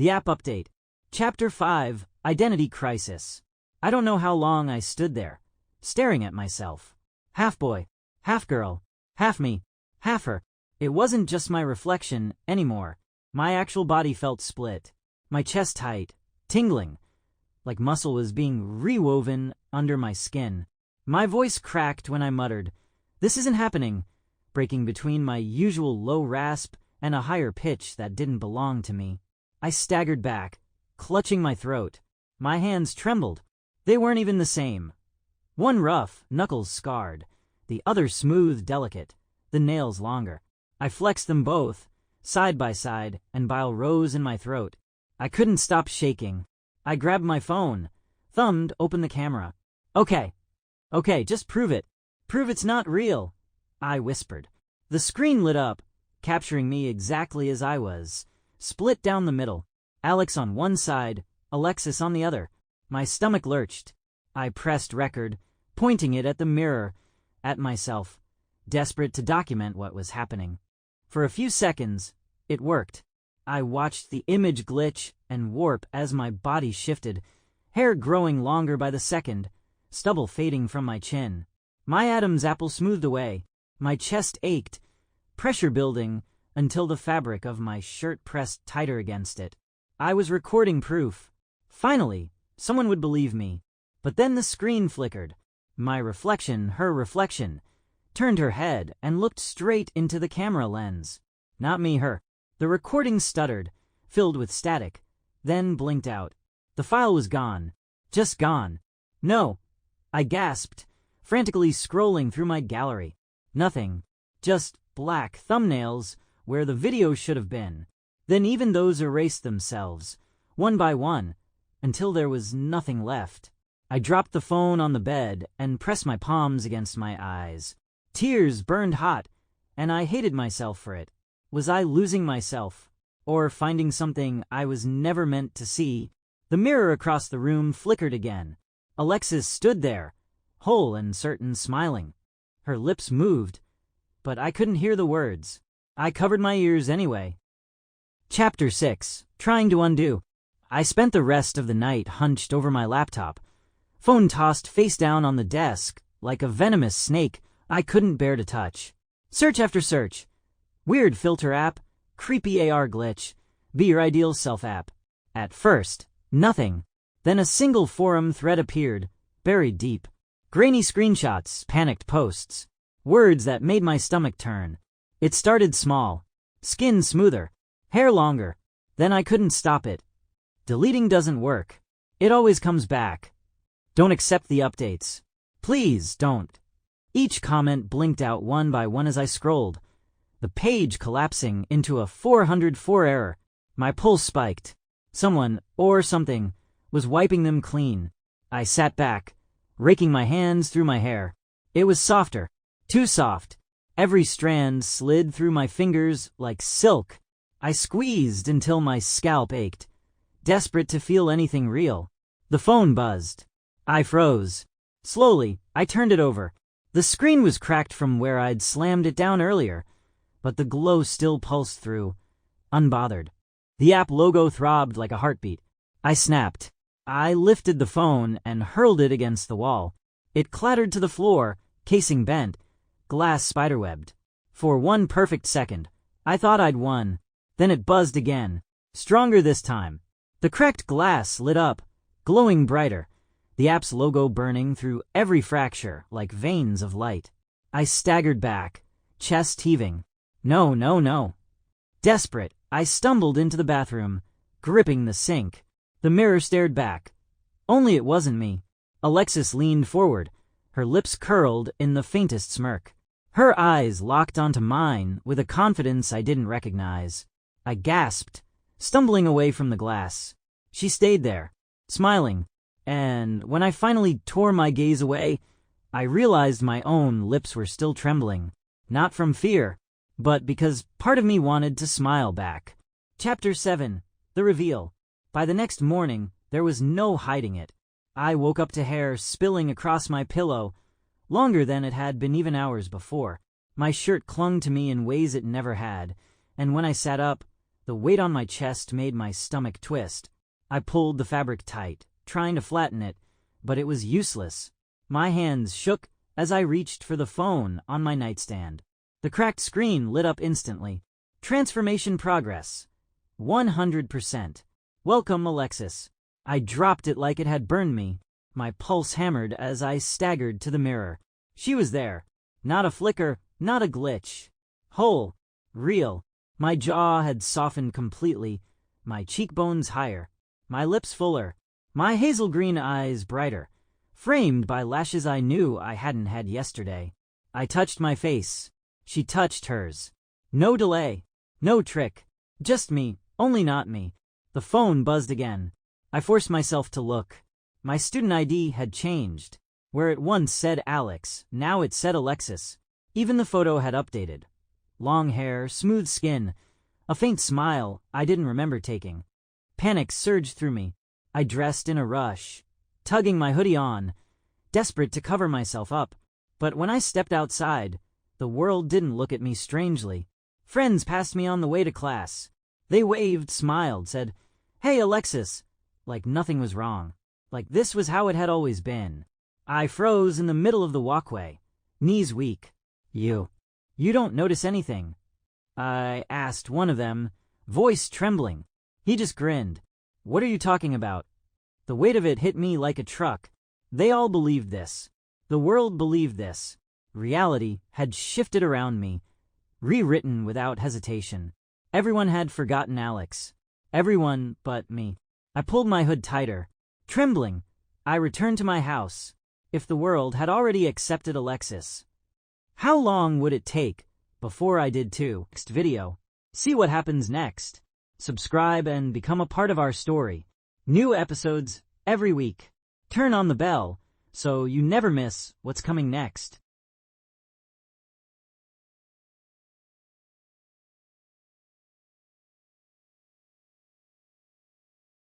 The app update. Chapter 5, Identity Crisis. I don't know how long I stood there, staring at myself. Half boy, half girl, half me, half her. It wasn't just my reflection anymore. My actual body felt split. My chest tight, tingling, like muscle was being rewoven under my skin. My voice cracked when I muttered, "This isn't happening," breaking between my usual low rasp and a higher pitch that didn't belong to me. I staggered back, clutching my throat. My hands trembled. They weren't even the same. One rough, knuckles scarred. The other smooth, delicate, the nails longer. I flexed them both, side by side, and bile rose in my throat. I couldn't stop shaking. I grabbed my phone, thumbed open the camera. Okay, just prove it. Prove it's not real," I whispered. The screen lit up, capturing me exactly as I was, split down the middle. Alex on one side, Alexis on the other. My stomach lurched. I pressed record, pointing it at the mirror, at myself, desperate to document what was happening. For a few seconds, it worked. I watched the image glitch and warp as my body shifted, hair growing longer by the second, stubble fading from my chin. My Adam's apple smoothed away. My chest ached, pressure building until the fabric of my shirt pressed tighter against it. I was recording proof. Finally, someone would believe me. But then the screen flickered. My reflection, her reflection, turned her head and looked straight into the camera lens. Not me, her. The recording stuttered, filled with static, then blinked out. The file was gone. Just gone. No, I gasped, frantically scrolling through my gallery. Nothing. Just black thumbnails where the video should have been. Then even those erased themselves, one by one, until there was nothing left. I dropped the phone on the bed and pressed my palms against my eyes. Tears burned hot, and I hated myself for it. Was I losing myself, or finding something I was never meant to see? The mirror across the room flickered again. Alexis stood there, whole and certain, smiling. Her lips moved, but I couldn't hear the words. I covered my ears anyway. Chapter 6, Trying to Undo. I spent the rest of the night hunched over my laptop, phone tossed face down on the desk like a venomous snake I couldn't bear to touch. Search after search. Weird filter app, creepy AR glitch, be your ideal self app. At first, nothing. Then a single forum thread appeared, buried deep. Grainy screenshots, panicked posts, words that made my stomach turn. It started small. Skin smoother, hair longer. Then I couldn't stop it. Deleting doesn't work. It always comes back. Don't accept the updates. Please don't. Each comment blinked out one by one as I scrolled, the page collapsing into a 404 error. My pulse spiked. Someone, or something, was wiping them clean. I sat back, raking my hands through my hair. It was softer, too soft. Every strand slid through my fingers like silk. I squeezed until my scalp ached, desperate to feel anything real. The phone buzzed. I froze. Slowly, I turned it over. The screen was cracked from where I'd slammed it down earlier, but the glow still pulsed through, unbothered. The app logo throbbed like a heartbeat. I snapped. I lifted the phone and hurled it against the wall. It clattered to the floor, casing bent, glass spiderwebbed. For one perfect second, I thought I'd won. Then it buzzed again, stronger this time. The cracked glass lit up, glowing brighter, the app's logo burning through every fracture like veins of light. I staggered back, chest heaving. No. Desperate, I stumbled into the bathroom, gripping the sink. The mirror stared back. Only it wasn't me. Alexis leaned forward, her lips curled in the faintest smirk. Her eyes locked onto mine with a confidence I didn't recognize. I gasped, stumbling away from the glass. She stayed there, smiling, and when I finally tore my gaze away, I realized my own lips were still trembling, not from fear, but because part of me wanted to smile back. Chapter 7, The Reveal. By the next morning, there was no hiding it. I woke up to hair spilling across my pillow, longer than it had been even hours before. My shirt clung to me in ways it never had, and when I sat up, The weight on my chest made my stomach twist. I pulled the fabric tight, trying to flatten it, but it was useless. My hands shook as I reached for the phone on my nightstand. The cracked screen lit up instantly. Transformation progress. 100%. Welcome, Alexis. I dropped it like it had burned me. My pulse hammered as I staggered to the mirror. She was there. Not a flicker, not a glitch. Whole. Real. My jaw had softened completely, my cheekbones higher, my lips fuller, my hazel green eyes brighter, framed by lashes I knew I hadn't had yesterday. I touched my face. She touched hers. No delay. No trick. Just me, only not me. The phone buzzed again. I forced myself to look. My student ID had changed. Where it once said Alex, now it said Alexis. Even the photo had updated. Long hair, smooth skin, a faint smile I didn't remember taking. Panic surged through me. I dressed in a rush, tugging my hoodie on, desperate to cover myself up. But when I stepped outside, the world didn't look at me strangely. Friends passed me on the way to class. They waved, smiled, said, "Hey, Alexis," like nothing was wrong, like this was how it had always been. I froze in the middle of the walkway, knees weak. You don't notice anything?" I asked one of them, voice trembling. He just grinned. "What are you talking about?" The weight of it hit me like a truck. They all believed this. The world believed this. Reality had shifted around me, rewritten without hesitation. Everyone had forgotten Alex. Everyone but me. I pulled my hood tighter. Trembling, I returned to my house. If the world had already accepted Alexis, how long would it take before I did too? Next video. See what happens next. Subscribe and become a part of our story. New episodes every week. Turn on the bell so you never miss what's coming next.